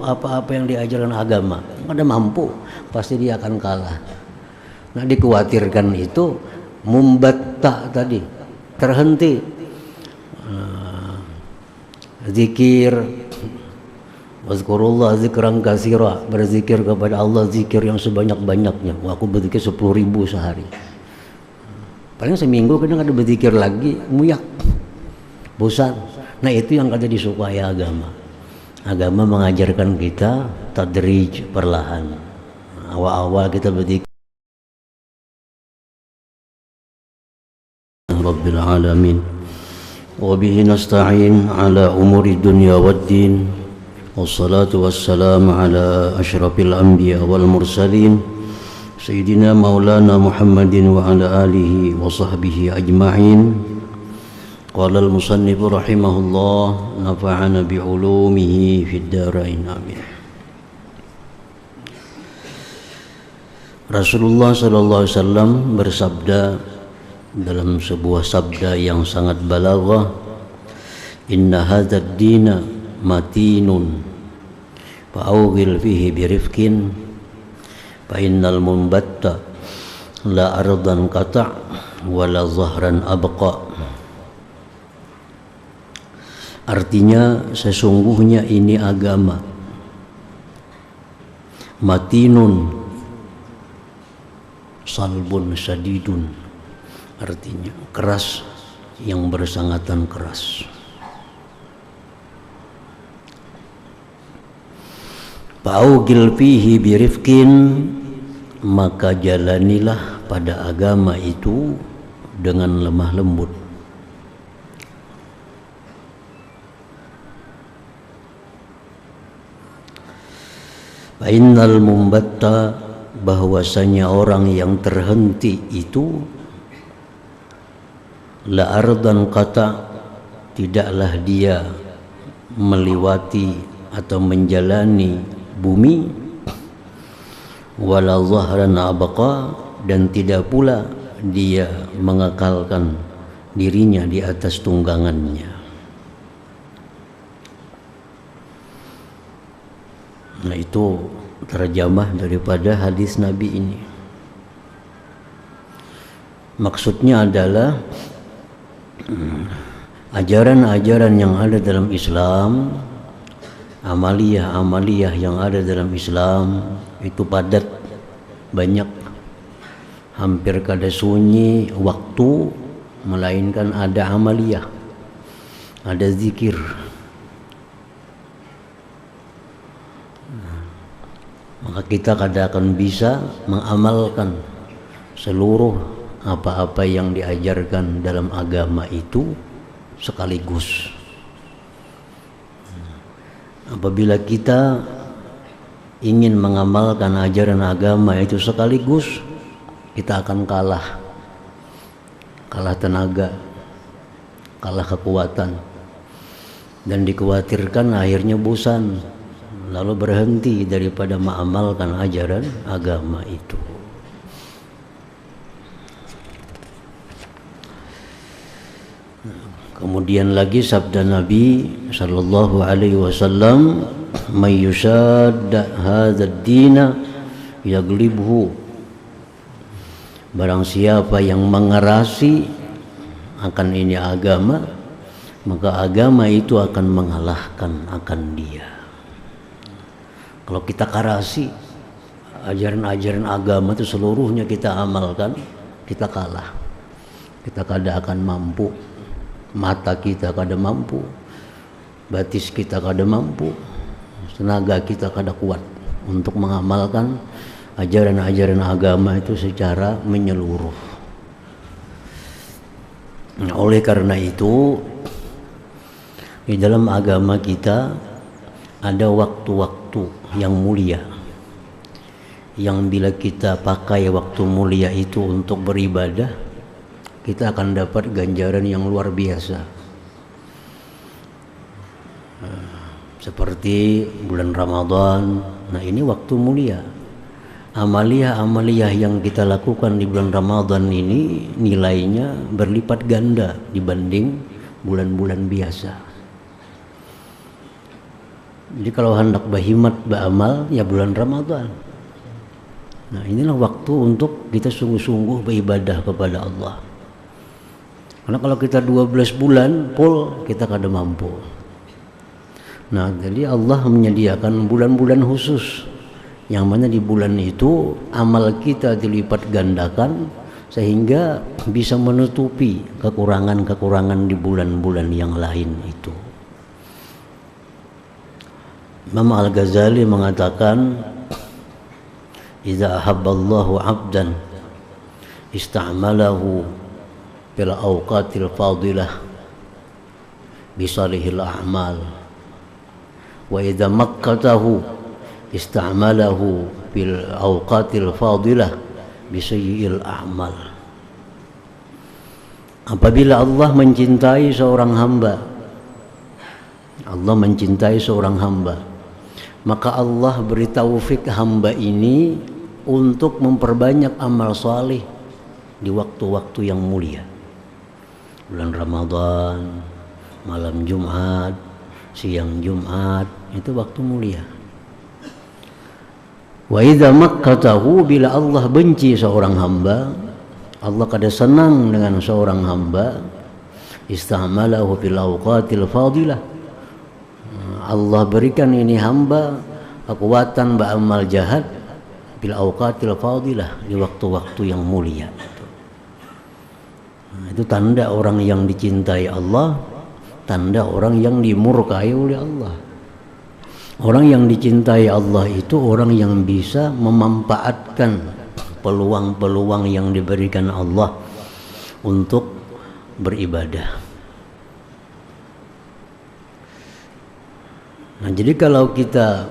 apa-apa yang diajarkan agama, ada mampu, pasti dia akan kalah. Nah, dikhawatirkan itu mumbatta tadi, terhenti zikir, wazkurullah zikran katsira, berzikir kepada Allah zikir yang sebanyak-banyaknya. Wah, aku berzikir 10.000 sehari. Paling seminggu kadang ada berzikir lagi, muyak, bosan. Nah, itu yang kada disukai agama. Agama mengajarkan kita tadrij, perlahan. Awal-awal kita berzikir Rabbil alamin. Wa bihi nasta'in ala umuri dunya waddin. Wassalatu wassalamu ala asyrafil anbiya wal mursalin Sayyidina Maulana Muhammadin wa ala alihi wa sahbihi ajma'in. Qala al-musannif rahimahullah, nafa'ana bi'ulumihi fid darain, amin. Rasulullah sallallahu alaihi wasallam bersabda dalam sebuah sabda yang sangat balaghah, inna hadzal dina matinun fa'awghil fihi birifqin fa innal mumbatta la ardan qata' wa la zahran abqa. Artinya, sesungguhnya ini agama matinun salbun syadidun, artinya keras, yang bersangatan keras. Fa'ugil fihi birifkin, maka jalanilah pada agama itu dengan lemah lembut. Fa'innal mumbatta, bahwasanya orang yang terhenti itu la ardan qata, tidaklah dia melewati atau menjalani bumi, wala zahran abqa, dan tidak pula dia mengekalkan dirinya di atas tunggangannya. Nah, itu terjemah daripada hadis Nabi ini. Maksudnya adalah ajaran-ajaran yang ada dalam Islam, amaliyah-amaliyah yang ada dalam Islam itu padat, banyak, hampir kada sunyi waktu, melainkan ada amaliyah, ada zikir. Maka kita kada akan bisa mengamalkan seluruh apa-apa yang diajarkan dalam agama itu sekaligus. Apabila kita ingin mengamalkan ajaran agama itu sekaligus, kita akan kalah tenaga, kalah kekuatan, dan dikhawatirkan akhirnya bosan, lalu berhenti daripada mengamalkan ajaran agama itu. Kemudian lagi sabda Nabi sallallahu alaihi wasallam, may yushadda hadzal dina yaglibhu, barang siapa yang mengerasi akan ini agama, maka agama itu akan mengalahkan akan dia. Kalau kita karasi ajaran-ajaran agama itu seluruhnya kita amalkan, kita kalah. Kita kada akan mampu. Mata kita kada mampu, batis kita kada mampu, tenaga kita kada kuat untuk mengamalkan ajaran-ajaran agama itu secara menyeluruh. Nah, oleh karena itu, di dalam agama kita ada waktu-waktu yang mulia, yang bila kita pakai waktu mulia itu untuk beribadah, kita akan dapat ganjaran yang luar biasa. Seperti bulan Ramadan. Nah, ini waktu mulia. Amaliyah-amaliyah yang kita lakukan di bulan Ramadan ini nilainya berlipat ganda dibanding bulan-bulan biasa. Jadi kalau hendak berhimmat beramal ya bulan Ramadan. Nah inilah waktu untuk kita sungguh-sungguh beribadah kepada Allah. Karena kalau kita 12 bulan full kita kada mampu. Nah jadi Allah menyediakan bulan-bulan khusus yang mana di bulan itu amal kita dilipat gandakan sehingga bisa menutupi kekurangan-kekurangan di bulan-bulan yang lain itu. Imam Al-Ghazali mengatakan, "Idza ahabballahu 'abdan ista'malahu fil awqatil fadilah bi salihil a'mal wa idza makkatahu ista'malahu fil awqatil fadilah bi sayyi'il a'mal." Apabila Allah mencintai seorang hamba, Allah mencintai seorang hamba, maka Allah beri taufik hamba ini untuk memperbanyak amal saleh di waktu-waktu yang mulia. Bulan Ramadan, malam Jumat, siang Jumat, itu waktu mulia. Wa idza makkatahu, bila Allah benci seorang hamba, Allah kada senang dengan seorang hamba, ista'malahu fil awqatil fadilah. Allah berikan ini hamba kekuatan beramal jahat bil awqatil fadilah, di waktu-waktu yang mulia. Nah, itu tanda orang yang dicintai Allah, tanda orang yang dimurkai oleh Allah. Orang yang dicintai Allah itu orang yang bisa memanfaatkan peluang-peluang yang diberikan Allah untuk beribadah. Nah, jadi kalau kita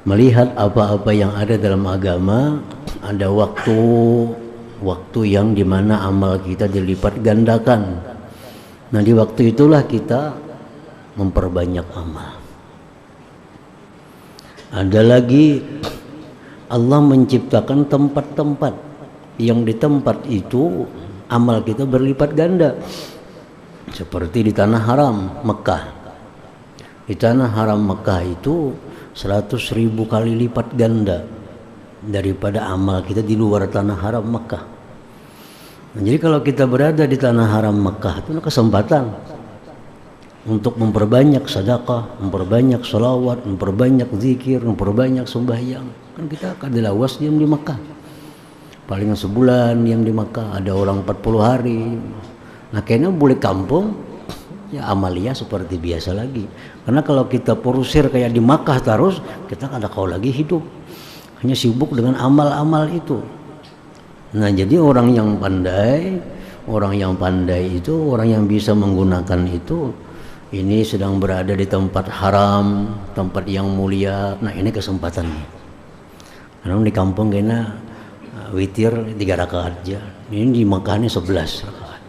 melihat apa-apa yang ada dalam agama, ada waktu yang dimana amal kita dilipat gandakan. Nah, di waktu itulah kita memperbanyak amal. Ada lagi, Allah menciptakan tempat-tempat yang di tempat itu amal kita berlipat ganda. Seperti di tanah haram Mekah. Di tanah haram Mekah itu 100.000 kali lipat ganda daripada amal kita di luar tanah haram Mekah. Nah, jadi kalau kita berada di tanah haram Mekah itu ada kesempatan untuk memperbanyak sedekah, memperbanyak sholawat, memperbanyak zikir, memperbanyak sembahyang. Kan kita kada lawas diam di Mekah. Paling sebulan diam di Mekah, ada orang 40 hari. Nah, kayaknya boleh kampung ya amalia seperti biasa lagi. Karena kalau kita porusir kayak di Makkah terus, kita kada kau lagi hidup, hanya sibuk dengan amal-amal itu. Nah, jadi orang yang pandai itu orang yang bisa menggunakan itu, ini sedang berada di tempat haram, tempat yang mulia. Nah, ini kesempatannya. Karena di kampung kena witir 3 rakaat aja, ini di Makkah ini 11 rakaat.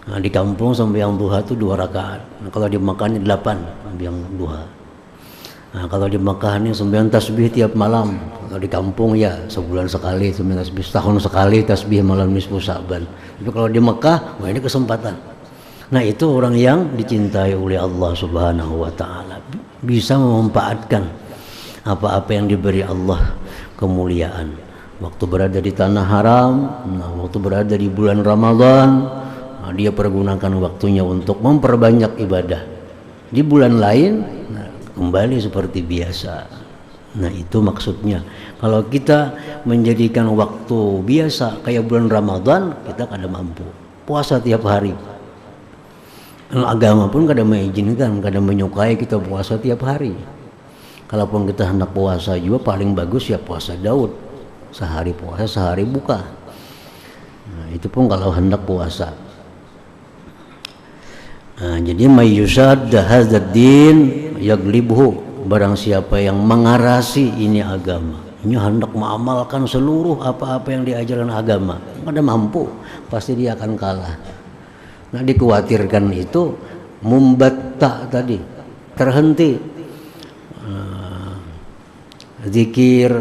Nah, di kampung sembahyang duha itu 2 rakaat. Nah, kalau di Makkah ini 8 sembahyang duha. Nah, kalau di Makkah ini sembahyang tasbih tiap malam. Kalau di kampung ya sebulan sekali sembahyang tasbih, setahun sekali tasbih malam nisfu Sa'ban. Tapi kalau di Makkah, wah ini kesempatan. Nah, itu orang yang dicintai oleh Allah Subhanahu wa taala, bisa memanfaatkan apa-apa yang diberi Allah kemuliaan. Waktu berada di tanah haram, nah, waktu berada di bulan Ramadan, nah, dia pergunakan waktunya untuk memperbanyak ibadah. Di bulan lain, nah, kembali seperti biasa. Nah, itu maksudnya. Kalau kita menjadikan waktu biasa kayak bulan Ramadan, kita kada mampu puasa tiap hari. Agama pun kada mengizinkan, kada menyukai kita puasa tiap hari. Kalaupun kita hendak puasa juga paling bagus ya puasa Daud, sehari puasa sehari buka. Nah, itu pun kalau hendak puasa. Nah, jadi mayyusad hadzal din yaglibhu, barang siapa yang mengarasi ini agama, ini hendak mengamalkan seluruh apa-apa yang diajarkan agama, kada mampu, pasti dia akan kalah. Nah, dikhawatirkan itu mumbatta tadi, terhenti zikir,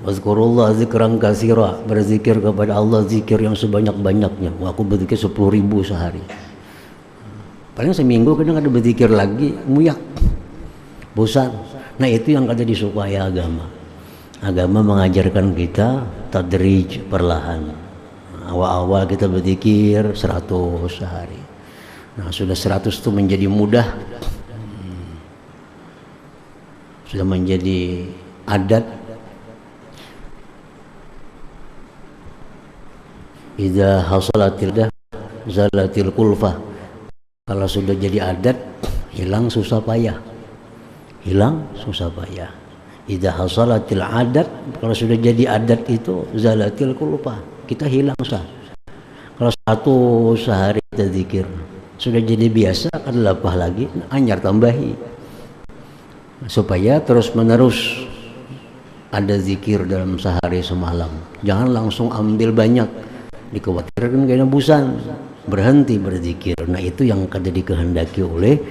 wazkurullah zikran katsira, berzikir kepada Allah zikir yang sebanyak-banyaknya. Wah, aku berzikir 10.000 sehari. Paling seminggu kadang ada berzikir lagi, muyak. bosan. Nah itu yang kata disukai agama. Agama mengajarkan kita tadrij, perlahan. Awal-awal kita berzikir 100 sehari. Nah sudah 100 itu menjadi mudah, sudah menjadi adat. Idza hasalatil dah zalatil kulfah. Kalau sudah jadi adat, hilang susah payah. Hilang susah payah. Idza hasalatil adat, kalau sudah jadi adat itu zalatil kulfah, kita hilang susah. Kalau 100 sehari kita zikir, sudah jadi biasa, kan lapah lagi, anyar tambahi. Supaya terus menerus ada zikir dalam sehari semalam. Jangan langsung ambil banyak, dikhawatirkan kena bosan, berhenti berzikir. Nah itu yang kada dikehendaki oleh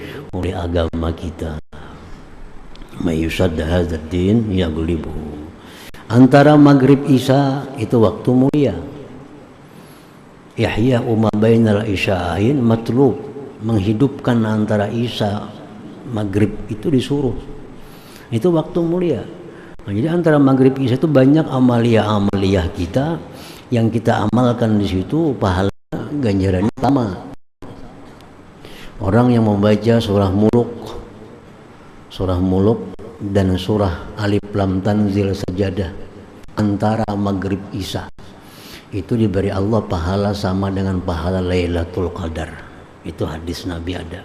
agama kita. Mayusad hadzal din yaghlibu. Antara maghrib isya itu waktu mulia. Ihya umma bainal isya'ain matlub, menghidupkan antara isya maghrib itu disuruh. Itu waktu mulia. Nah, jadi antara maghrib isya itu banyak amalia-amalia kita yang kita amalkan di situ, pahala ganjarannya sama. Orang yang membaca surah muluk dan surah alif lam tanzil sajadah antara maghrib isya itu diberi Allah pahala sama dengan pahala Lailatul Qadar. Itu hadis Nabi ada.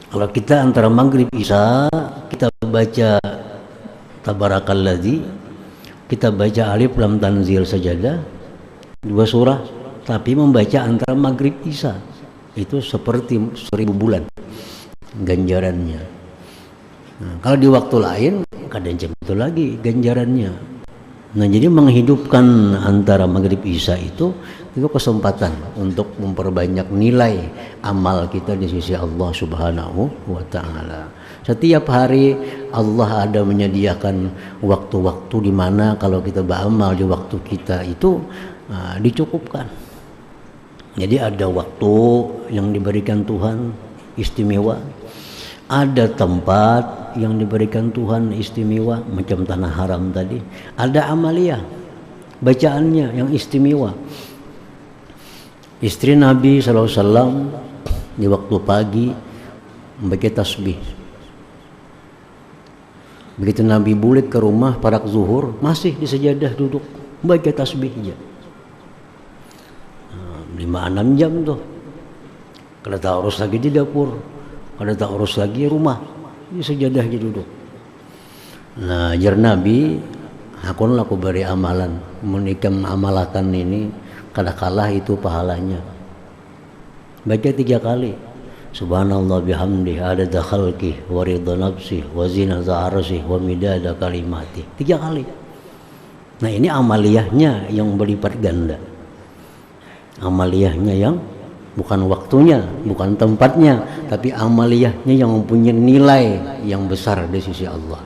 Kalau kita antara maghrib isya kita baca tabarakalladzi, kita baca alif lam tanzil sajadah, 2 surah, tapi membaca antara maghrib isya itu seperti 1000 bulan ganjarannya. Nah, kalau di waktu lain kadang itu lagi ganjarannya. Nah jadi menghidupkan antara maghrib isya itu kesempatan untuk memperbanyak nilai amal kita di sisi Allah Subhanahu wa Ta'ala. Setiap hari Allah ada menyediakan waktu-waktu di mana kalau kita beramal di waktu kita itu dicukupkan. Jadi ada waktu yang diberikan Tuhan istimewa, ada tempat yang diberikan Tuhan istimewa macam tanah haram tadi, ada amalia bacaannya yang istimewa. Istri Nabi SAW di waktu pagi membaca tasbih. Begitu Nabi balik ke rumah pada zuhur masih di sejadah duduk baca tasbih aja. 5-6 jam tuh. Kalau tak urus lagi di dapur, kalau tak urus lagi rumah, di sejadah aja duduk. Nah jar Nabi, aku beri amalan, menikam amalakan ini kada kalah itu pahalanya. Baca 3 kali. Subhanallah bihamdi adada khalqih wa ridha nafsih wa zinata arsyih wa midada kalimati. 3 kali. Nah ini amaliyahnya yang berlipat ganda. Amaliyahnya yang bukan waktunya, bukan tempatnya, tapi amaliyahnya yang mempunyai nilai yang besar di sisi Allah.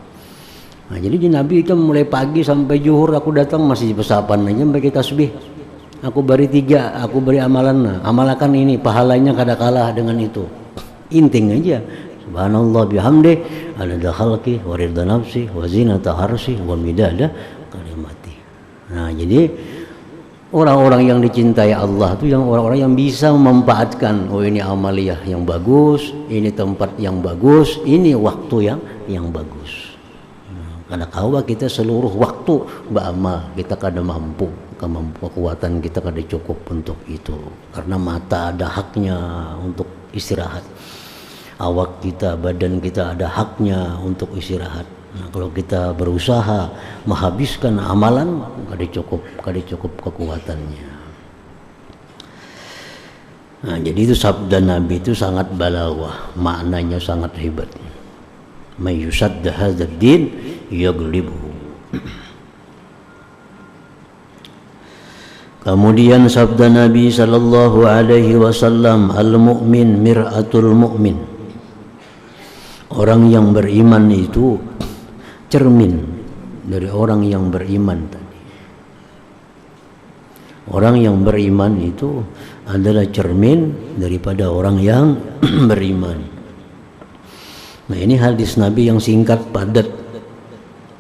Nah, jadi di Nabi itu mulai pagi sampai zuhur aku datang masih pesapan aja bagi tasbih. Aku beri 3, aku beri amalan. Amalkan ini, pahalanya kada kalah dengan itu. Inting aja. Subhanallah bihamdi adada khalqi wa ridha nafsi wa zinata arsyih wa midada kalimati. Nah, jadi orang-orang yang dicintai Allah itu yang orang-orang yang bisa memanfaatkan, oh ini amaliyah yang bagus, ini tempat yang bagus, ini waktu yang bagus. Karena kalau kita seluruh waktu beramal, kita kada mampu, kekuatan kita kada cukup untuk itu. Karena mata ada haknya untuk istirahat, awak kita, badan kita ada haknya untuk istirahat. Nah, kalau kita berusaha menghabiskan amalan, kada cukup kekuatannya. Nah, jadi itu sabda Nabi itu sangat balawah, maknanya sangat hebat. Mayusad hadzal din yaghlibuhu. Kemudian sabda Nabi sallallahu alaihi wasallam, al-mu'min mir'atul mu'min. Orang yang beriman itu cermin dari orang yang beriman tadi. Orang yang beriman itu adalah cermin daripada orang yang beriman. Nah, ini hadis Nabi yang singkat, padat,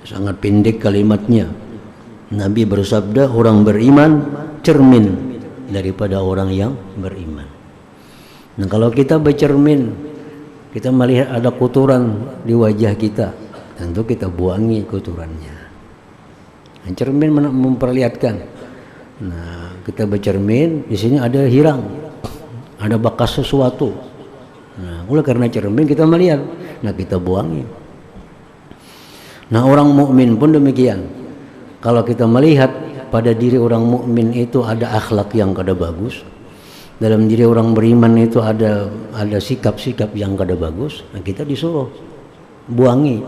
sangat pendek kalimatnya. Nabi bersabda, orang beriman cermin daripada orang yang beriman. Nah, kalau kita bercermin, kita melihat ada kotoran di wajah kita, tentu kita buangi kotorannya. Nah, cermin memperlihatkan. Nah, kita bercermin, di sini ada hirang, ada bekas sesuatu. Nah, oleh karena cermin kita melihat, nah kita buangi. Nah, orang mukmin pun demikian. Kalau kita melihat pada diri orang mukmin itu ada akhlak yang kada bagus, dalam diri orang beriman itu ada sikap-sikap yang kada bagus, nah kita disuruh buangi.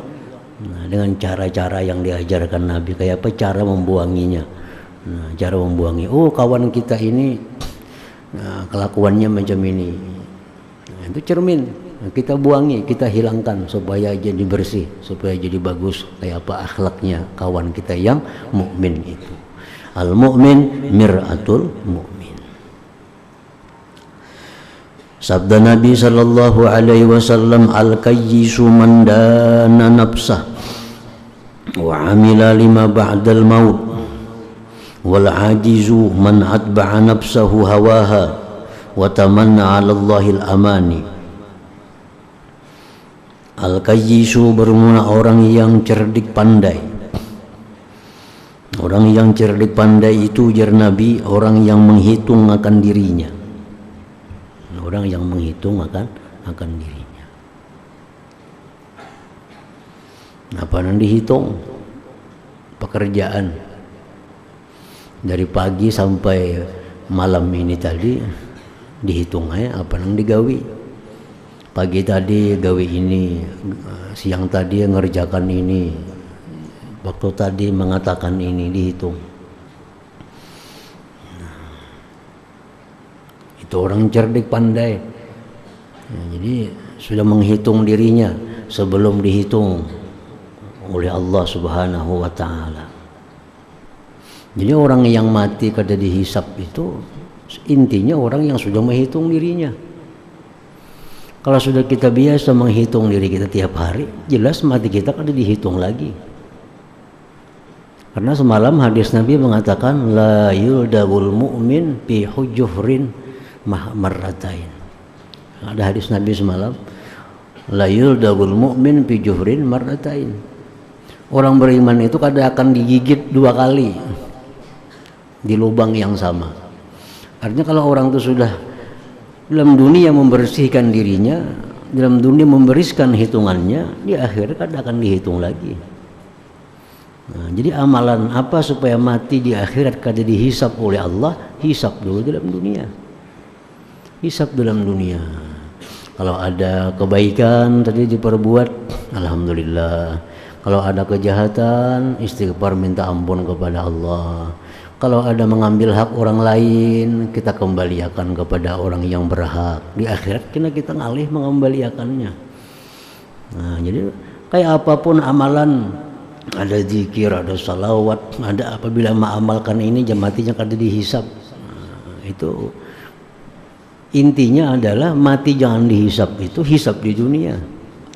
Nah, dengan cara-cara yang diajarkan Nabi, kayak apa cara membuanginya. Nah, cara membuangi, oh kawan kita ini kelakuannya macam ini, nah, itu cermin. Nah, kita buangi, kita hilangkan supaya jadi bersih, supaya jadi bagus kayak apa akhlaknya kawan kita yang mukmin itu. Al mukmin mir'atul mukmin. Sabda Nabi sallallahu alaihi wasallam, al kayyisu man dana nafsah wa amila lima ba'dal maut wal ajizu man atba'a nafsahu hawaha wa tamanna 'ala Allahil amani. Al kayyisu bermula orang yang cerdik pandai. Orang yang cerdik pandai itu ujar Nabi, orang yang menghitung akan dirinya. Orang yang menghitung akan dirinya. Apa yang dihitung? Pekerjaan dari pagi sampai malam ini tadi dihitung aja apa yang digawi. Pagi tadi gawi ini, siang tadi ngerjakan ini, waktu tadi mengatakan ini, dihitung. Itu orang cerdik pandai. Ya, jadi sudah menghitung dirinya sebelum dihitung oleh Allah Subhanahu wa taala. Jadi orang yang mati kada dihisap itu intinya orang yang sudah menghitung dirinya. Kalau sudah kita biasa menghitung diri kita tiap hari, jelas mati kita kada dihitung lagi. Karena semalam hadis Nabi mengatakan la yuldabul mu'min fi hujufrin marratain. Ada hadis Nabi semalam, la yuldabul mu'min fi juhrin marratain. Orang beriman itu kadang akan digigit 2 kali di lubang yang sama. Artinya kalau orang itu sudah dalam dunia membersihkan dirinya, dalam dunia membersihkan hitungannya, di akhir kadang akan dihitung lagi. Nah, jadi amalan apa supaya mati di akhirat kada dihisap oleh Allah? Hisap dulu dalam dunia. Hisap dalam dunia. Kalau ada kebaikan tadi diperbuat, alhamdulillah. Kalau ada kejahatan, istighfar minta ampun kepada Allah. Kalau ada mengambil hak orang lain, kita kembalikan kepada orang yang berhak. Di akhirat kita ngalih mengembalikannya. Nah, jadi kayak apapun amalan, ada zikir, ada salawat, ada apabila mengamalkan ini matinya kada dihisap. Nah, itu intinya adalah mati jangan dihisap, itu hisap di dunia.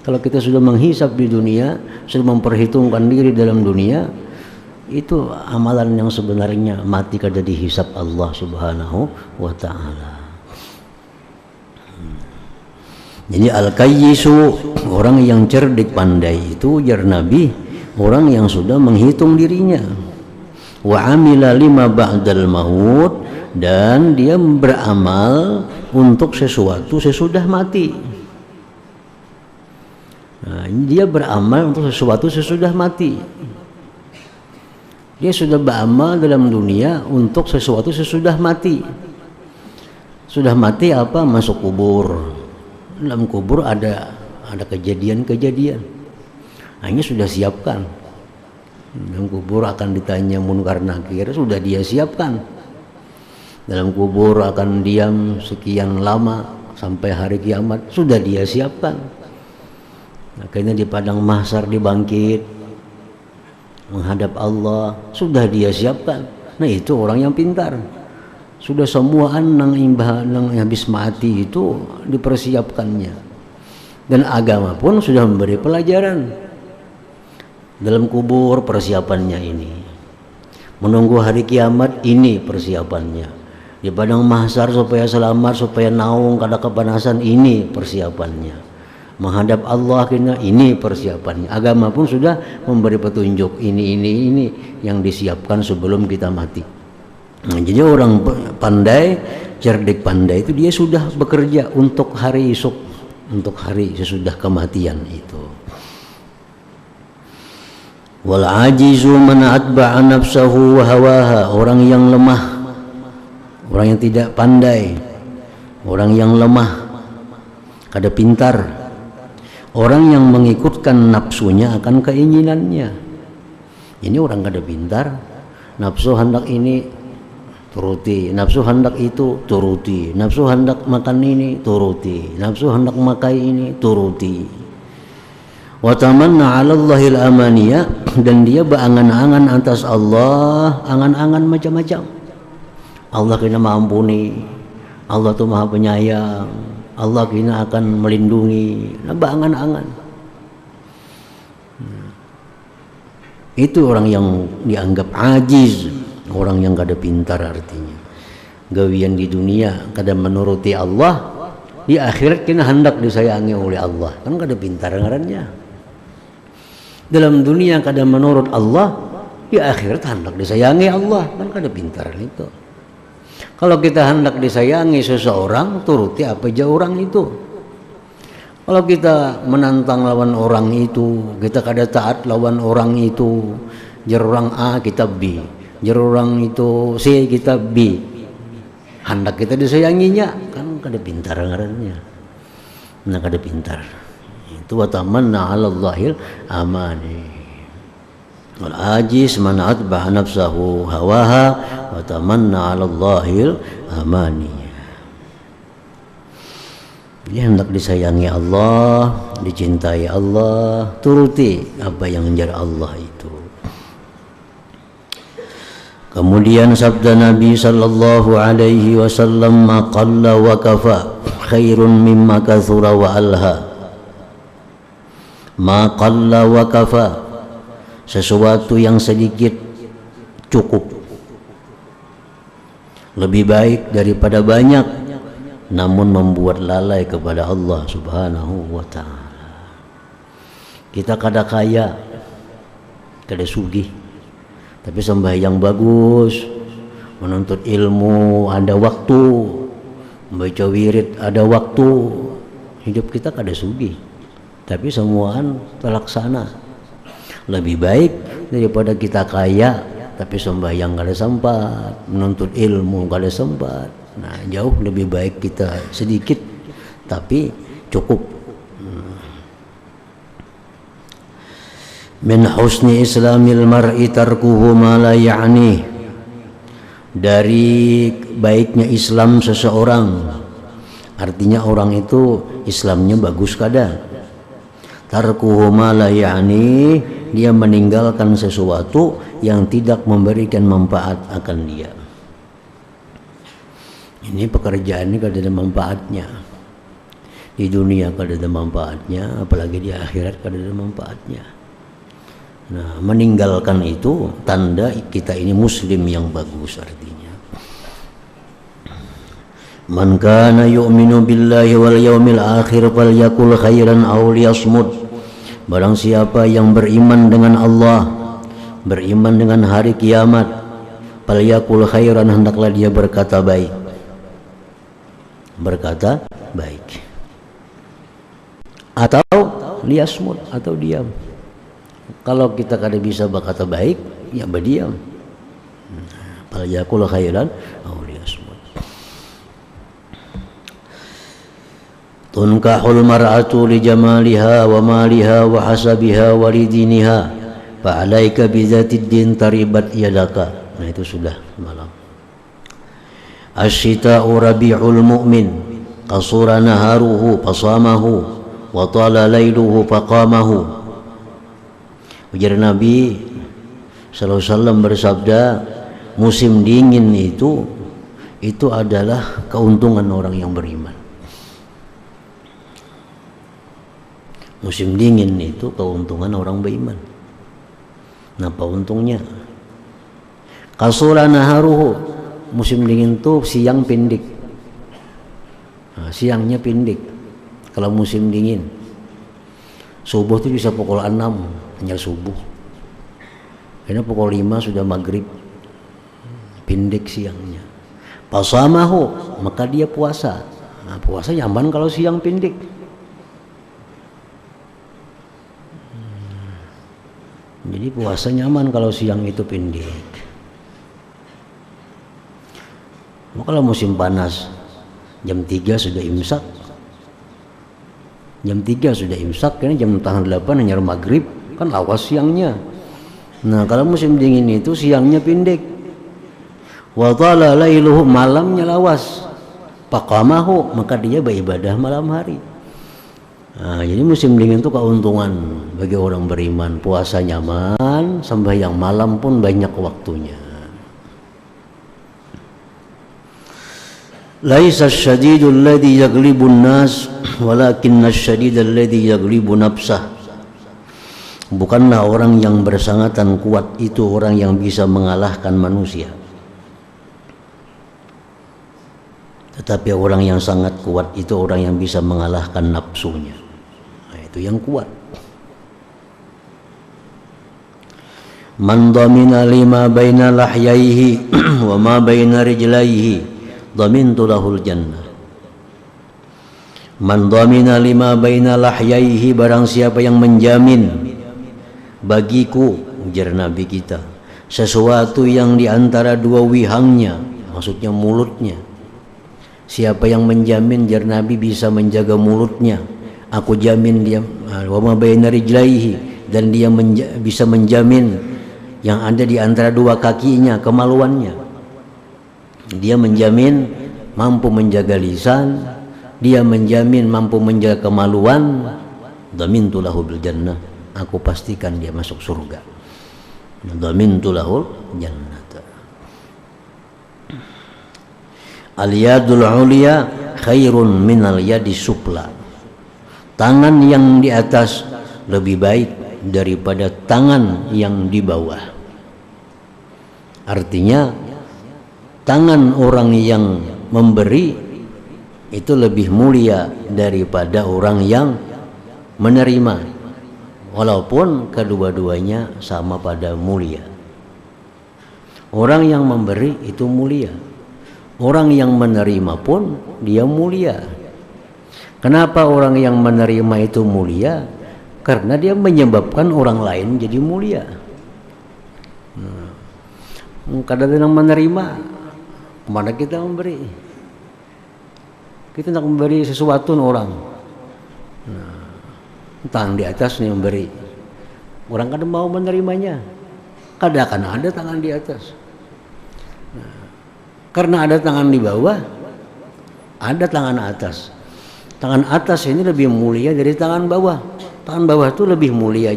Kalau kita sudah menghisap di dunia, sudah memperhitungkan diri dalam dunia, itu amalan yang sebenarnya mati kada dihisap Allah Subhanahu wa taala. Jadi al-kayyisu, orang yang cerdik pandai itu ujar Nabi, orang yang sudah menghitung dirinya. Wa amila lima ba'dal maut, dan dia beramal untuk sesuatu sesudah mati. Nah, dia beramal untuk sesuatu sesudah mati. Dia sudah beramal dalam dunia untuk sesuatu sesudah mati. Sudah mati apa? Masuk kubur. Dalam kubur ada kejadian-kejadian. Hanya sudah siapkan. Dalam kubur akan ditanya munkar nakir, sudah dia siapkan. Dalam kubur akan diam sekian lama sampai hari kiamat, sudah dia siapkan. Akhirnya di padang mahsyar dibangkit menghadap Allah, sudah dia siapkan. Nah, itu orang yang pintar. Sudah semua nang habis mati itu dipersiapkannya. Dan agama pun sudah memberi pelajaran. Dalam kubur persiapannya ini, menunggu hari kiamat ini persiapannya, di padang mahsyar supaya selamat, supaya naung kada kepanasan ini persiapannya, menghadap Allah ini persiapannya. Agama pun sudah memberi petunjuk ini yang disiapkan sebelum kita mati. Nah, jadi orang pandai, cerdik pandai itu dia sudah bekerja untuk hari esok, untuk hari sesudah kematian itu. Wal ajizu man atba'a nafsahu wa hawaha, orang yang lemah, orang yang tidak pandai, orang yang lemah, kada pintar, orang yang mengikutkan nafsunya akan keinginannya. Ini orang kada pintar, nafsu hendak ini turuti, nafsu hendak itu turuti, nafsu hendak makan ini turuti, nafsu hendak makai ini turuti. Wa tamanna 'ala Allahil amaniya, dan dia berangan-angan atas Allah, angan-angan macam-macam. Allah kena mengampuni, Allah tu maha penyayang, Allah kena akan melindungi. Nah, berangan-angan. Itu orang yang dianggap ajiz, orang yang kada pintar artinya. Gawian di dunia kada menuruti Allah, di akhirat kena hendak disayangi oleh Allah. Kan kada pintar ngarannya. Dalam dunia kada menurut Allah, di akhirat hendak disayangi Allah. Kan kada pintar itu. Kalau kita hendak disayangi seseorang, turuti apa aja orang itu. Kalau kita menantang lawan orang itu, kita kada taat lawan orang itu, jar orang A kita B, jar orang itu C kita B, hendak kita disayanginya, kan kada pintar ngarannya. Nah, kada pintar. Itu wa tamanna 'ala Allahil amani. Wal ajiz man atba'a nafsahu hawaha wa tamanna 'ala Allahil amani. Dia hendak disayangi Allah, dicintai Allah, turuti apa yang menjadi Allah itu. Kemudian sabda Nabi sallallahu alaihi wasallam, ma qalla wa kafa khairun mimma kathura wa alha. Ma qalla wa kafa, sesuatu yang sedikit cukup, lebih baik daripada banyak, namun membuat lalai kepada Allah subhanahu wa ta'ala. Kita kada kaya, kada sugih, tapi sembahyang bagus, menuntut ilmu ada waktu, membaca wirid ada waktu, hidup kita kada sugih, tapi semuaan terlaksana. Lebih baik daripada kita kaya tapi sembahyang kada sempat, menuntut ilmu kada sempat. Nah, jauh lebih baik kita sedikit tapi cukup. Min husni islamil mar'i tarkuhu ma la ya'ni, dari baiknya Islam seseorang, artinya orang itu Islamnya bagus kada. Tarkuhu ma la ya'ni, dia meninggalkan sesuatu yang tidak memberikan manfaat akan dia. Ini pekerjaan ini kada ada manfaatnya. Di dunia kada ada manfaatnya, apalagi di akhirat kada ada manfaatnya. Nah, meninggalkan itu tanda kita ini muslim yang bagus artinya. Man kana yu'minu billahi wal yawmil akhir falyakul khairan aw liyasmut. Barang siapa yang beriman dengan Allah, beriman dengan hari kiamat, falyakul khairan, hendaklah dia berkata baik. Berkata baik. Atau liyasmut, atau diam. Kalau kita kada bisa berkata baik, ya berdiam. Falyakul khairan aw liyasmut. Tunkahul mar'atu li jamaliha wa maliha wa hasabiha wa lidiniha fa alaika bi dzatid din taribat yadaka. Nah, itu sudah malam. Asyita'u rabi'ul mu'min qasura naharuhu fasamahu wa tala lailuhu faqamahu. Ujar Nabi sallallahu alaihi wasallam bersabda, musim dingin itu adalah keuntungan orang yang beriman. Musim dingin itu keuntungan orang beriman. Apa untungnya? Kasura naharuhu, musim dingin tuh siang pendek. Nah, siangnya pendek. Kalau musim dingin, subuh tuh bisa pukul 6 hanya subuh. Karena pukul 5 sudah maghrib. Pendek siangnya. Pasamahu, maka dia puasa. Nah, puasa nyaman kalau siang pendek. Jadi puasa nyaman kalau siang itu pendek. Kalau musim panas jam 3 sudah imsak. Jam 3 sudah imsak, karena jam setengah 8 hanya maghrib, kan lawas siangnya. Nah, kalau musim dingin itu siangnya pendek. Wa tala lailuhu, malamnya lawas. Faqamahu, maka dia beribadah malam hari. Nah, jadi musim dingin itu keuntungan bagi orang beriman. Puasa nyaman, sembahyang malam pun banyak waktunya. Laisa syadidul ladzi yaglibun nas, walakinna syadidal ladzi yaglibu nafsah. Bukanlah orang yang bersangatan kuat itu orang yang bisa mengalahkan manusia, tetapi orang yang sangat kuat itu orang yang bisa mengalahkan nafsunya. Nah, itu yang kuat. Man dhamina lima baina lahyaihi wa ma baina rijlaihi dhamintu lahul jannah. Man dhamina lima baina lahyaihi, barang siapa yang menjamin bagiku, ujar Nabi kita, sesuatu yang di antara dua wihangnya, maksudnya mulutnya. Siapa yang menjamin, jar Nabi, bisa menjaga mulutnya, aku jamin dia. Wa ma baina rijlaihi, dan dia bisa menjamin yang ada di antara dua kakinya, kemaluannya. Dia menjamin mampu menjaga lisan, dia menjamin mampu menjaga kemaluan. Dhamintu lahu bil jannah, aku pastikan dia masuk surga. Dhamintu lahul jannah. Al-yadul ulia khairun minal yadi sufla. Tangan yang di atas lebih baik daripada tangan yang di bawah. Artinya tangan orang yang memberi itu lebih mulia daripada orang yang menerima, walaupun kedua-duanya sama pada mulia. Orang yang memberi itu mulia, orang yang menerima pun dia mulia. Kenapa orang yang menerima itu mulia? Karena dia menyebabkan orang lain jadi mulia. Kadang-kadang menerima, kemana kita memberi? Kita nak memberi sesuatu orang. Tangan di atas nih memberi, orang kadang mau menerimanya, kadang akan ada tangan di atas. Karena ada tangan di bawah, ada tangan atas. Tangan atas ini lebih mulia dari tangan bawah. Tangan bawah itu lebih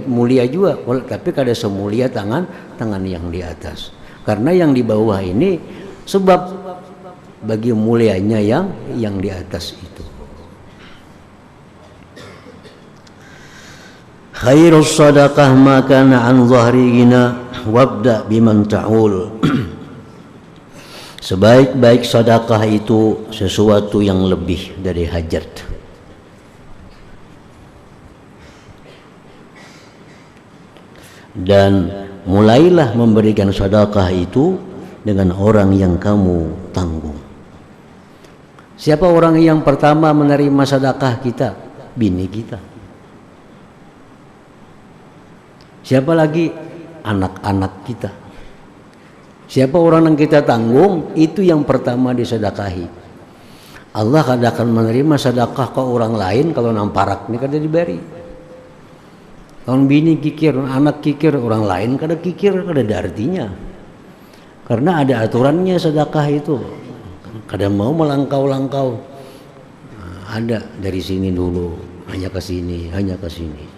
mulia juga, tapi kada semulia tangan yang di atas. Karena yang di bawah ini sebab bagi mulianya yang di atas itu. Khairus sadaqah ma kana an dhahri ghina wabda biman ta'ul. Sebaik-baik sedekah itu sesuatu yang lebih dari hajat. Dan mulailah memberikan sedekah itu dengan orang yang kamu tanggung. Siapa orang yang pertama menerima sedekah kita? Bini kita. Siapa lagi? Anak-anak kita. Siapa orang yang kita tanggung, itu yang pertama disedekahi. Allah kadang akan menerima sedekah ke orang lain kalau namparak ini kada diberi. Kalau bini kikir, anak kikir, orang lain kada kikir, kada ada artinya. Karena ada aturannya sedekah itu. Kada mau melangkau-langkau. Ada dari sini dulu, hanya ke sini, hanya ke sini.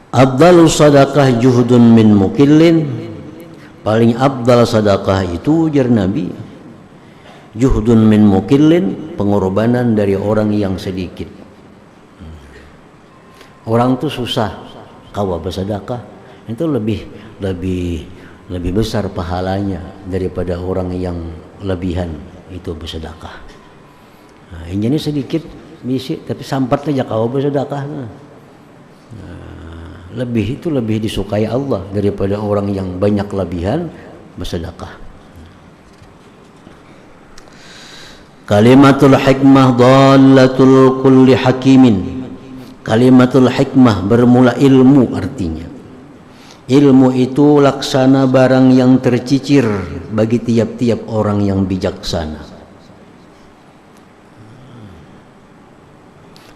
Abdalu sadaqah juhdun min mukillin. Paling abdal sedekah itu ujar Nabi, Juhdun min mukillin, pengorbanan dari orang yang sedikit. Orang tuh susah, kau bersedekah itu lebih besar pahalanya daripada orang yang lebihan itu bersedekah. Nah, ini sedikit bisi tapi sampat aja kau bersedekah. Lebih disukai Allah daripada orang yang banyak lebihan bersedekah. Kalimatul hikmah dhallatul kulli hakimin. Kalimatul hikmah bermula ilmu, artinya ilmu itu laksana barang yang tercicir bagi tiap-tiap orang yang bijaksana.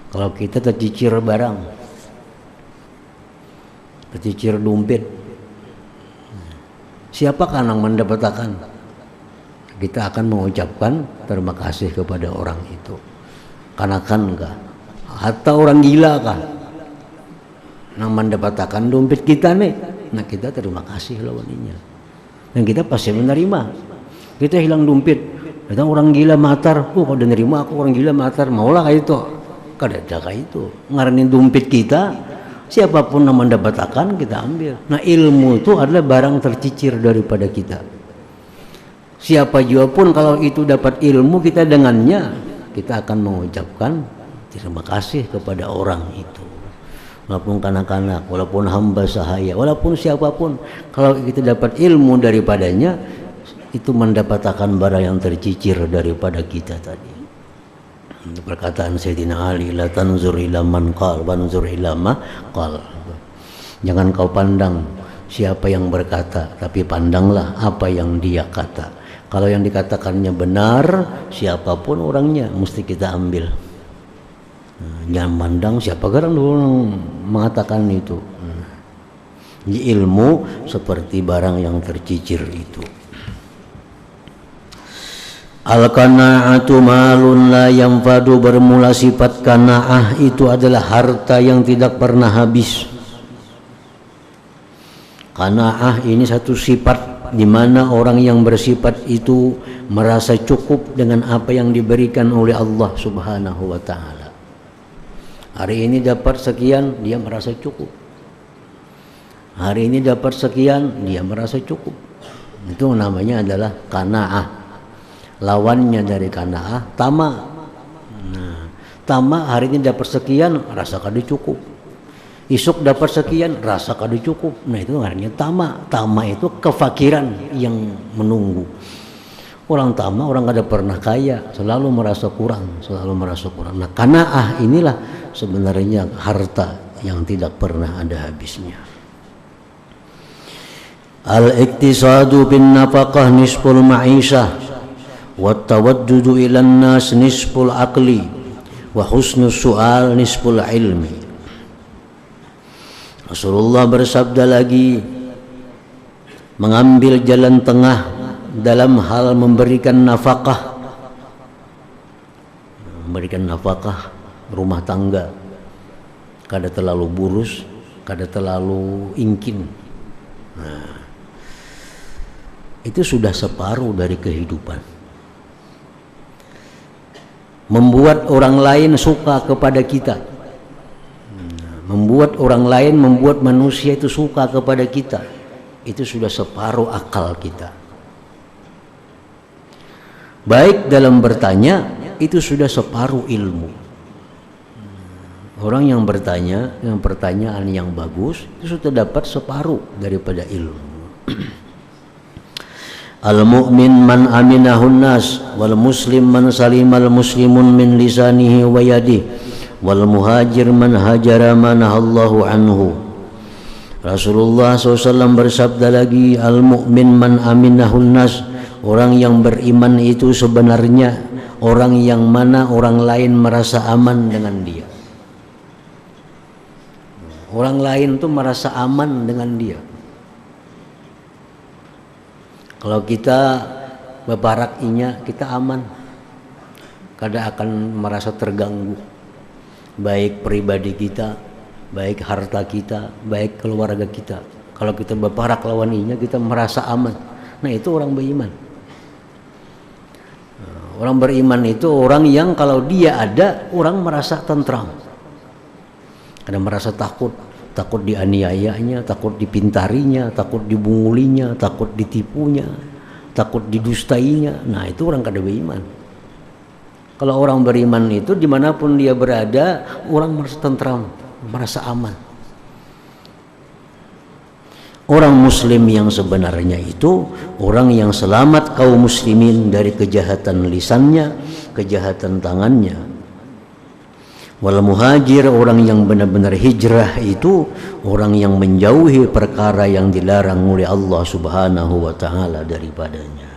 Kalau kita tercicir barang, tercicir dompet, siapakah yang mendapatkan? Kita akan mengucapkan terima kasih kepada orang itu. Kanakan kah? Atau orang gila kah? Yang mendapatkan dompet kita nih. Nah kita terima kasih lawannya. Dan kita pasti menerima. Kita hilang dompet. Datang orang gila matar. Kau udah nerima aku orang gila matar. Maulah kayak itu. Kada kayak itu. Ngaranin dompet kita. Siapapun yang mendapatkan kita ambil. Nah ilmu itu adalah barang tercicir daripada kita. Siapa juga pun kalau itu dapat ilmu kita dengannya, kita akan mengucapkan terima kasih kepada orang itu. Walaupun kanak-kanak, walaupun hamba sahaya, walaupun siapapun, kalau kita dapat ilmu daripadanya, itu mendapatkan barang yang tercicir daripada kita tadi. Perkataan Sayyidina Ali, la tanzur ila man qal, wanzur ila ma qal. Jangan kau pandang siapa yang berkata, tapi pandanglah apa yang dia kata. Kalau yang dikatakannya benar, siapapun orangnya mesti kita ambil. Jangan mandang siapa orang dulu mengatakan itu. Ilmu seperti barang yang tercicir itu. Al-qana'atu malun la yanfadu, bermula sifat qanaah itu adalah harta yang tidak pernah habis. Qanaah ini satu sifat di mana orang yang bersifat itu merasa cukup dengan apa yang diberikan oleh Allah Subhanahu wa taala. Hari ini dapat sekian, dia merasa cukup. Hari ini dapat sekian, dia merasa cukup. Itu namanya adalah qanaah. Lawannya dari qanaah, tama. Nah, tama hari ini dapat sekian, rasa kada cukup. Isuk dapat sekian, rasa kada cukup. Nah itu artinya tama. Tama itu kefakiran yang menunggu. Orang tama, orang kada pernah kaya, selalu merasa kurang, selalu merasa kurang. Nah qanaah inilah sebenarnya harta yang tidak pernah ada habisnya. Al-iktisadu bin nafaqah nisful ma'isyah, wa tawaddudu ilan nas nisful aqli, wa husnus su'al nisful ilmi. Rasulullah bersabda lagi, mengambil jalan tengah dalam hal memberikan nafkah, rumah tangga, kada terlalu burus, kada terlalu ingkin. Nah, itu sudah separuh dari kehidupan. Membuat orang lain suka kepada kita, membuat orang lain, membuat manusia itu suka kepada kita, itu sudah separuh akal kita. Baik dalam bertanya, itu sudah separuh ilmu. Orang yang bertanya, yang pertanyaan yang bagus, itu sudah dapat separuh daripada ilmu. Al-mu'min man aminahun nas, wal muslim man salimal muslimun min lisanihi wa yadihi, wal muhajir man hajara manahallahu anhu. Rasulullah SAW bersabda lagi, al-mu'min man aminahun nas, orang yang beriman itu sebenarnya orang yang mana orang lain merasa aman dengan dia. Orang lain tuh merasa aman dengan dia. Kalau kita bebarakinya, kita aman, kada akan merasa terganggu. Baik pribadi kita, baik harta kita, baik keluarga kita. Kalau kita berparak lawaninya, kita merasa aman. Nah itu orang beriman. Orang beriman itu orang yang kalau dia ada, orang merasa tentram. Karena merasa takut dianiayanya, takut dipintarinya, takut dibungulinya, takut ditipunya, takut didustainya. Nah itu orang kada beriman. Kalau orang beriman itu dimanapun dia berada, orang merasa tentram, merasa aman. Orang muslim yang sebenarnya itu orang yang selamat kaum muslimin dari kejahatan lisannya, kejahatan tangannya. Wal muhajir, orang yang benar-benar hijrah itu orang yang menjauhi perkara yang dilarang oleh Allah Subhanahu wa taala daripadanya.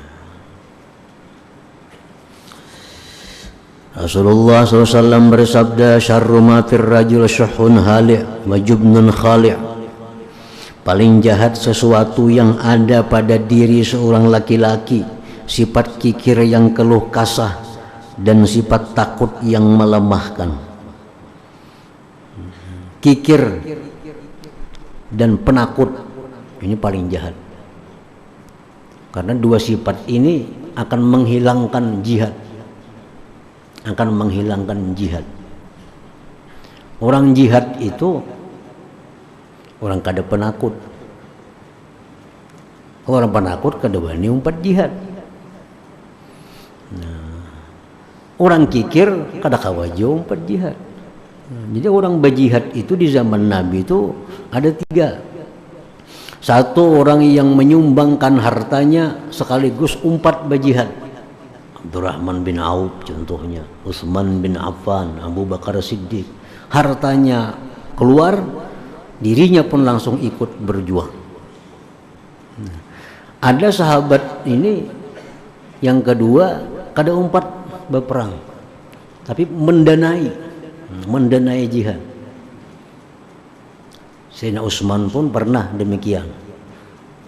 Rasulullah SAW bersabda, syarru ma fir rajul syuhun hali' wa jubnun khali'. Paling jahat sesuatu yang ada pada diri seorang laki-laki, sifat kikir yang keluh kasah dan sifat takut yang melemahkan. Kikir dan penakut ini paling jahat. Karena dua sifat ini akan menghilangkan jihad. Akan menghilangkan jihad. Orang jihad itu orang kada penakut. Orang penakut kada berani umpat jihad. Nah, orang kikir kada kawajo umpat jihad. Nah, jadi orang berjihad itu di zaman Nabi itu ada tiga. Satu, orang yang menyumbangkan hartanya sekaligus umpat berjihad. Abdurrahman bin Auf contohnya, Utsman bin Affan, Abu Bakar Siddiq. Hartanya keluar, dirinya pun langsung ikut berjuang. Nah, ada sahabat ini yang kedua kada umpat berperang, tapi mendanai jihad. Sayyidina Utsman pun pernah demikian.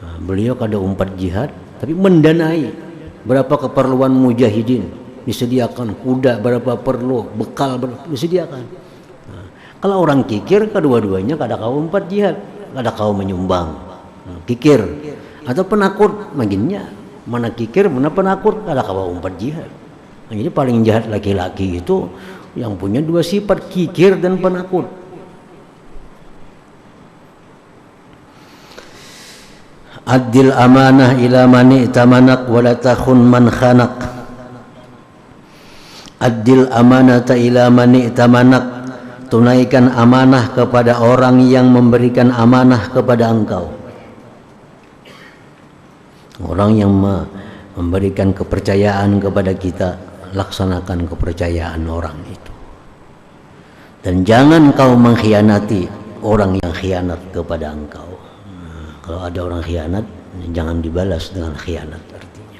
Nah, beliau kada umpat jihad, tapi mendanai. Berapa keperluan mujahidin disediakan, kuda berapa perlu, bekal berapa disediakan. Nah, kalau orang kikir kedua-duanya kada kau umpat jihad, kada kau menyumbang. Nah, kikir atau penakut, maginnya mana kikir mana penakut, kada kau umpat jihad. Nah, jadi paling jahat laki-laki itu yang punya dua sifat, kikir dan penakut. Adil amanah ila mani tamanak wa la takhun man khanak. Adil amanata ila mani tamanak, tunaikan amanah kepada orang yang memberikan amanah kepada engkau. Orang yang memberikan kepercayaan kepada kita, laksanakan kepercayaan orang itu. Dan jangan kau mengkhianati orang yang khianat kepada engkau. Kalau ada orang khianat, jangan dibalas dengan khianat artinya.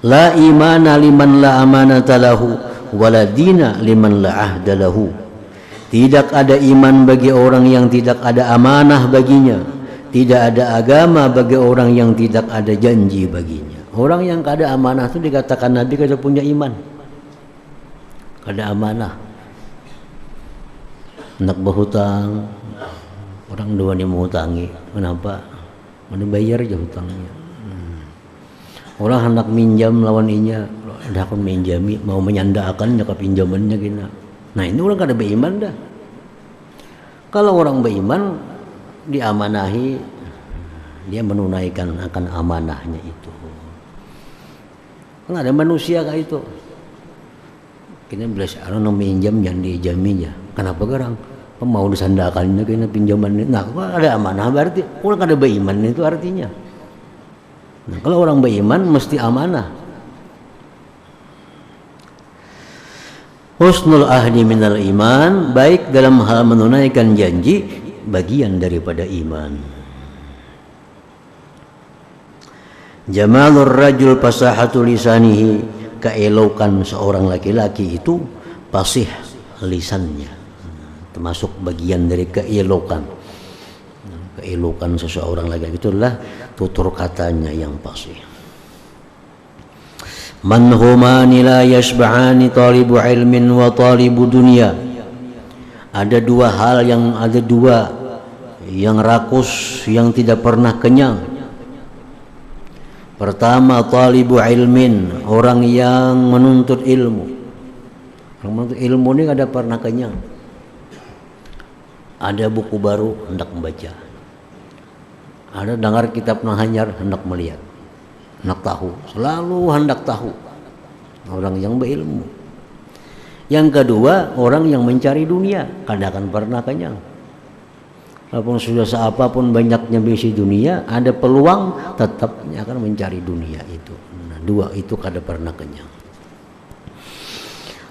La imana liman la amanata lahu, wala dina liman la ahda lahu. Tidak ada iman bagi orang yang tidak ada amanah baginya. Tidak ada agama bagi orang yang tidak ada janji baginya. Orang yang kada amanah itu dikatakan Nabi kada punya iman. Kada amanah. Nak berhutang, orang dua ni menghutangi, kenapa? Mana bayar aja hutangnya. Orang hendak minjam lawan inya, ada akun minjami, mau menyandakan jaka pinjamannya kena. Nah ini orang kada beriman dah. Kalau orang beriman, diamanahi, dia menunaikan akan amanahnya itu. Kan ada manusia kayak itu. Kita belas orang minjam yang dijaminya. Kenapa garang? Mau disandakannya kena pinjaman. Nah, ada amanah berarti orang ada beriman itu artinya. Nah, kalau orang beriman mesti amanah. Husnul ahdi minal iman, baik dalam hal menunaikan janji bagian daripada iman. Jamalur rajul fasahatu lisanihi, keelokan seorang laki-laki itu fasih lisannya. Termasuk bagian dari keelokan seseorang lagi itulah tutur katanya yang fasih. Man humani la yashba'ani talibu ilmin wa talibu dunya. Ada dua yang rakus yang tidak pernah kenyang. Pertama, talibu ilmin, orang yang menuntut ilmu. Orang menuntut ilmu ini ada pernah kenyang. Ada buku baru hendak membaca. Ada dengar kitab Nahanyar hendak melihat, hendak tahu, selalu hendak tahu. Orang yang berilmu. Yang kedua, orang yang mencari dunia, kadang akan pernah kenyang. Walaupun sudah seapapun banyaknya bisi dunia, ada peluang tetapnya akan mencari dunia itu. Nah, dua itu kada pernah kenyang.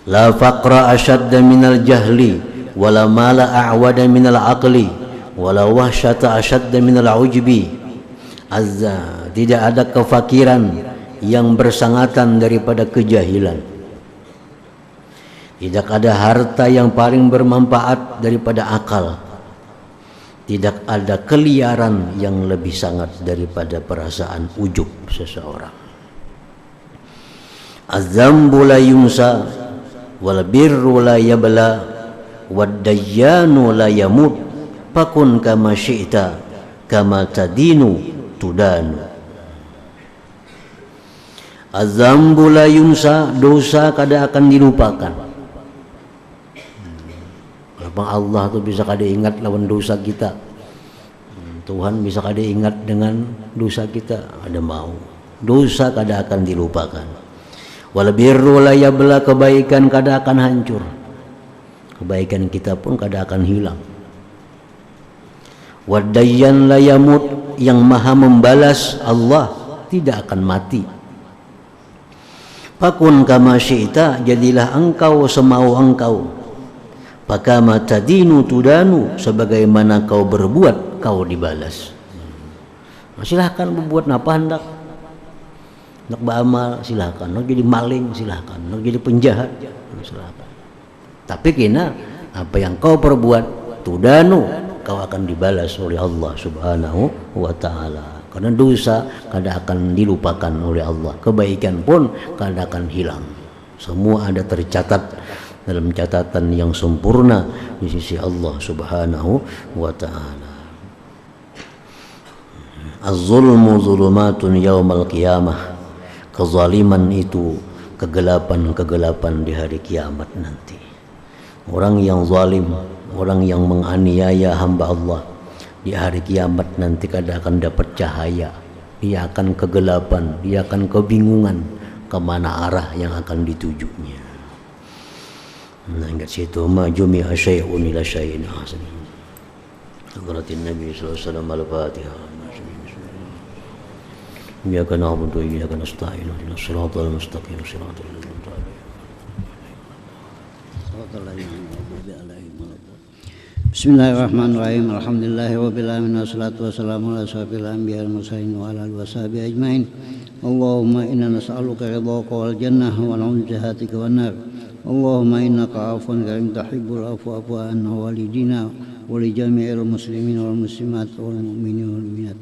La faqra ashadda minal jahli, wala mala a'wada minal aqli, wala wahsyata ashadda minal ujbi. Azza, tidak ada kefakiran yang bersangatan daripada kejahilan. Tidak ada harta yang paling bermanfaat daripada akal. Tidak ada keliaran yang lebih sangat daripada perasaan ujub seseorang. Az-zambu la yunsa wal birru la yabla wad dayyanu la yamut fakun kama syi'ta kama tadinu tudanu. Az-zambu la yunsa, dosa kada akan dilupakan. Abang Allah tuh bisa kada ingat lawan dosa kita. Tuhan bisa kada ingat dengan dosa kita. Ada mau. Dosa kada akan dilupakan. Wal birru la yabla, kebaikan kada akan hancur. Kebaikan kita pun kada akan hilang. Wad dayyan la yamut, yang maha membalas Allah tidak akan mati. Fakun kama syi'ta, jadilah engkau semau engkau. Fakama tadinu tudanu, sebagaimana kau berbuat kau dibalas. Silahkan berbuat apa hendak. Nak beramal silahkan, nak jadi maling silahkan, nak jadi penjahat silahkan. Tapi kena apa yang kau perbuat tudanu, kau akan dibalas oleh Allah Subhanahu wa taala. Karena dosa kada akan dilupakan oleh Allah, kebaikan pun kada akan hilang. Semua ada tercatat dalam catatan yang sempurna di sisi Allah Subhanahu wa taala. Az-zulmu zulumatun yaumal qiyamah. Kezaliman itu kegelapan-kegelapan di hari kiamat nanti. Orang yang zalim, orang yang menganiaya hamba Allah, di hari kiamat nanti kada akan dapat cahaya. Dia akan kegelapan, dia akan kebingungan kemana arah yang akan ditujunya. Nah, ingat situ majumi'a syai'un ila syai'in hasan. Hadratin Nabi sallallahu alaihi wasallam al-Fatihah. Iyyaka na'budu wa iyyaka nasta'in. Ihdinas siratal mustaqim, siratal ladzina Bismillahirrahmanirrahim. Alhamdulillahirabbil alamin wassalatu wassalamu ala asyrofil anbiya'i wal mursalin wa ala alihi washabihi ajmain. Allahumma inna nas'aluka ridhaka wal jannah wa na'udzu bihatika wan nar. Allahumma innaka 'afuwun karim tuhibbul 'afwa fa'fu 'anna walidina wa li jami'il muslimin wal muslimat wal mu'minin wal mu'minat